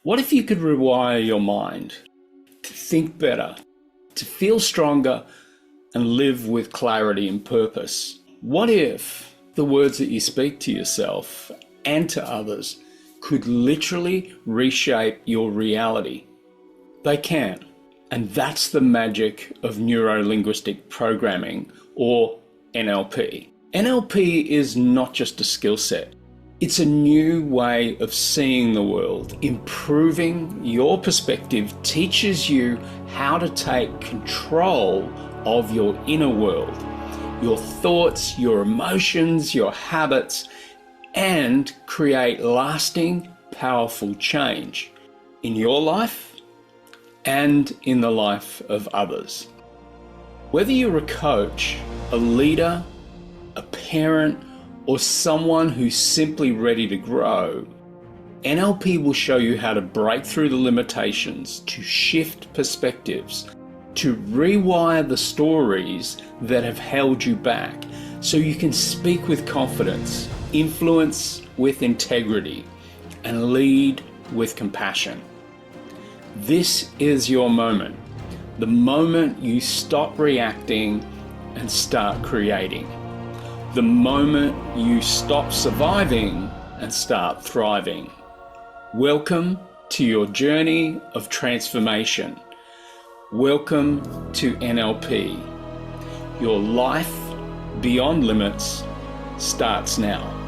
What if you could rewire your mind to think better, to feel stronger, and live with clarity and purpose? What if the words that you speak to yourself and to others could literally reshape your reality? They can. And that's the magic of Neuro-Linguistic Programming, or NLP. NLP is not just a skill set. It's a new way of seeing the world. Improving your perspective teaches you how to take control of your inner world, your thoughts, your emotions, your habits, and create lasting, powerful change in your life and in the life of others. Whether you're a coach, a leader, a parent, or someone who's simply ready to grow, NLP will show you how to break through the limitations, to shift perspectives, to rewire the stories that have held you back so you can speak with confidence, influence with integrity, and lead with compassion. This is your moment, the moment you stop reacting and start creating, the moment you stop surviving and start thriving. Welcome to your journey of transformation. Welcome to NLP. Your life beyond limits starts now.